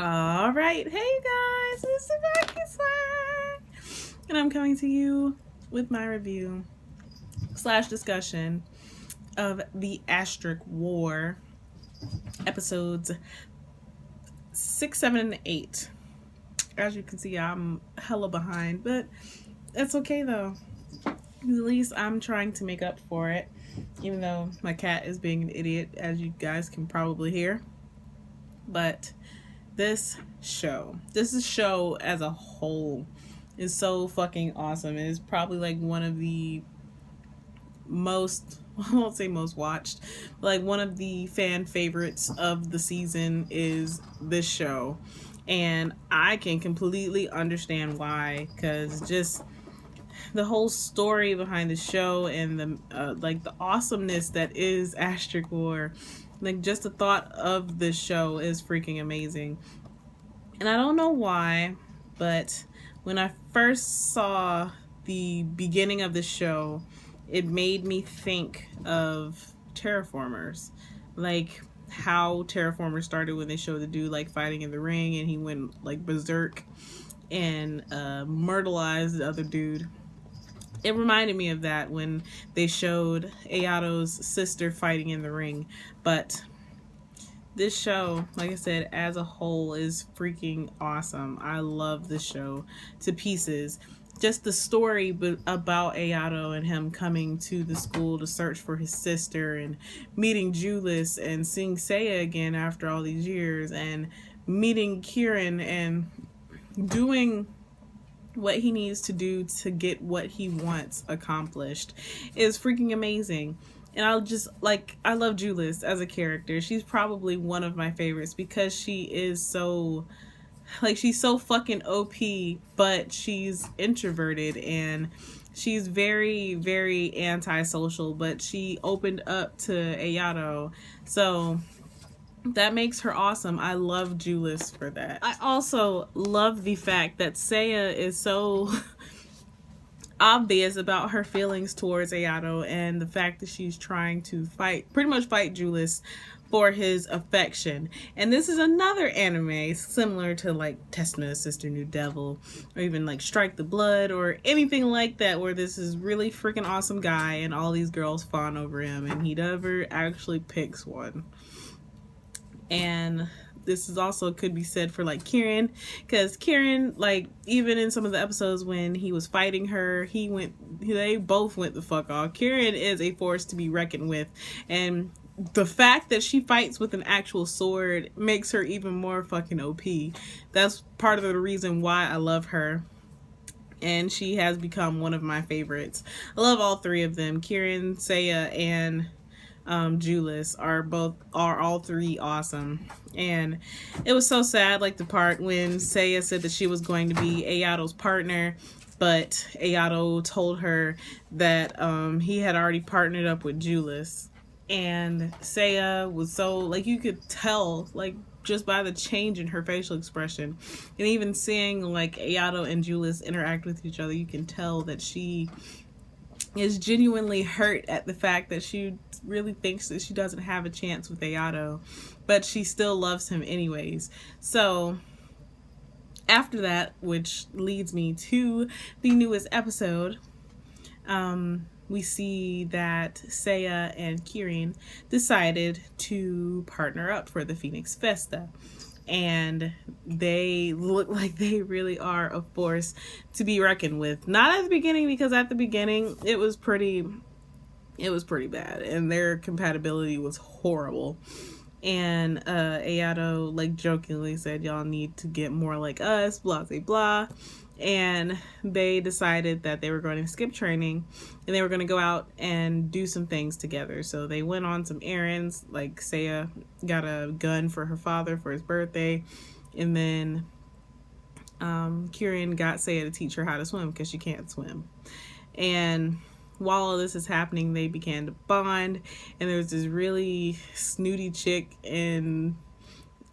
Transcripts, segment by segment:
All right, hey guys, it's TsubakiSwagg, and I'm coming to you with my review slash discussion of the Asterisk War episodes 6, 7, and 8. As you can see, I'm hella behind, but that's okay though. At least I'm trying to make up for it, even though my cat is being an idiot, as you guys can probably hear. But this show as a whole is so fucking awesome. It is probably like one of the most, I won't say most watched, but like one of the fan favorites of the season is this show. And I can completely understand why, because just the whole story behind the show and the like the awesomeness that is Asterisk War, like just the thought of this show is freaking amazing. And I don't know why, but when I first saw the beginning of the show, it made me think of Terraformers. Like how Terraformers started when they showed the dude like fighting in the ring and he went like berserk and myrtleized the other dude. It reminded me of that when they showed Ayato's sister fighting in the ring. But this show, like I said, as a whole is freaking awesome. I love this show to pieces. Just the story about Ayato and him coming to the school to search for his sister and meeting Julius and seeing Seiya again after all these years and meeting Kieran and doing what he needs to do to get what he wants accomplished is freaking amazing. And I love Julius as a character. She's probably one of my favorites because she is so, like, she's so fucking OP, but she's introverted and she's very, very antisocial, but she opened up to Ayato. So that makes her awesome. I love Julius for that. I also love the fact that Seiya is so obvious about her feelings towards Ayato and the fact that she's trying to pretty much fight Julius for his affection. And this is another anime similar to like Testament of Sister New Devil or even like Strike the Blood or anything like that, where this is really freaking awesome guy and all these girls fawn over him and he never actually picks one. And this is also could be said for like Kieran, because Kieran, like, even in some of the episodes when he was fighting her, they both went the fuck off. Kieran is a force to be reckoned with, and the fact that she fights with an actual sword makes her even more fucking OP. That's part of the reason why I love her, and she has become one of my favorites. I love all three of them. Kieran, Seiya, and Julius are all three awesome. And it was so sad, like the part when Seiya said that she was going to be Ayato's partner, but Ayato told her that he had already partnered up with Julius. And Seiya was so, like, you could tell, like, just by the change in her facial expression and even seeing like Ayato and Julius interact with each other, you can tell that she is genuinely hurt at the fact that she really thinks that she doesn't have a chance with Ayato, but she still loves him anyways. So after that, which leads me to the newest episode, we see that Seiya and Kieran decided to partner up for the Phoenix Festa. And they look like they really are a force to be reckoned with. Not at the beginning, because at the beginning it was pretty bad and their compatibility was horrible. And Ayato like jokingly said, y'all need to get more like us, blah blah blah. And they decided that they were going to skip training and they were going to go out and do some things together. So they went on some errands. Like Seiya got a gun for her father for his birthday, and then Kieran got Seiya to teach her how to swim because she can't swim. And while all this is happening, they began to bond, and there was this really snooty chick in,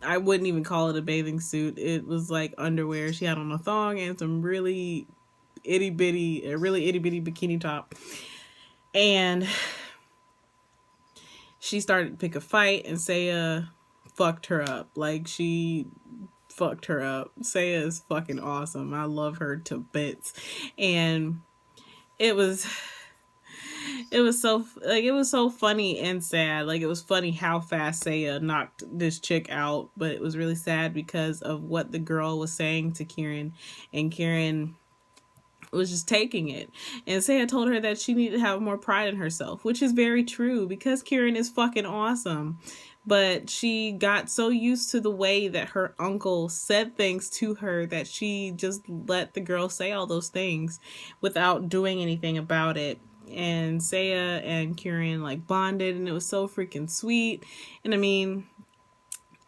I wouldn't even call it a bathing suit. It was like underwear. She had on a thong and some really itty bitty bikini top. And she started to pick a fight, and Seiya fucked her up. Like, she fucked her up. Seiya is fucking awesome. I love her to bits. And it was it was so funny and sad. Like, it was funny how fast Seiya knocked this chick out, but it was really sad because of what the girl was saying to Kieran, and Kieran was just taking it. And Seiya told her that she needed to have more pride in herself, which is very true because Kieran is fucking awesome. But she got so used to the way that her uncle said things to her that she just let the girl say all those things without doing anything about it. And Seiya and Kieran like bonded, and it was so freaking sweet. And I mean,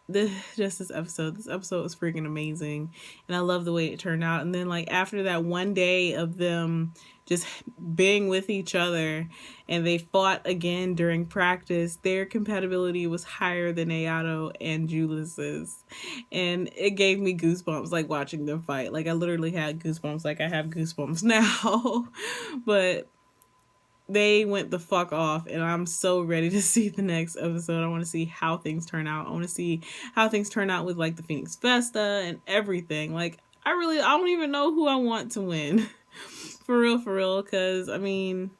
this episode was freaking amazing, and I love the way it turned out. And then, like, after that one day of them just being with each other, and they fought again during practice, their compatibility was higher than Ayato and Julius's, and it gave me goosebumps, like, watching them fight. Like, I literally had goosebumps, like I have goosebumps now. But they went the fuck off, and I'm so ready to see the next episode. I want to see how things turn out. I want to see how things turn out with, like, the Phoenix Festa and everything. Like, I don't even know who I want to win. For real, because, I mean,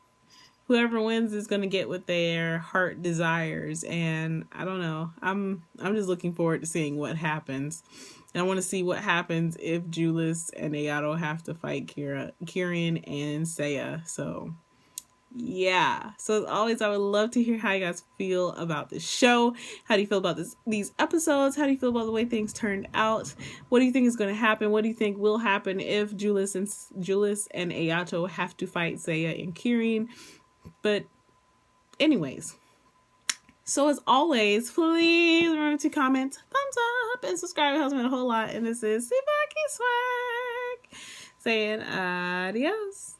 whoever wins is going to get what their heart desires, and I don't know. I'm just looking forward to seeing what happens. And I want to see what happens if Julius and Ayato have to fight Kieran and Seiya. So yeah, so as always, I would love to hear how you guys feel about this show. How do you feel about these episodes? How do you feel about the way things turned out? What do you think is going to happen? What do you think will happen if Julius and Ayato have to fight Seiya and Kieran? But anyways, so as always, please remember to comment, thumbs up, and subscribe. It helps me a whole lot. And this is TsubakiSwagg saying adios.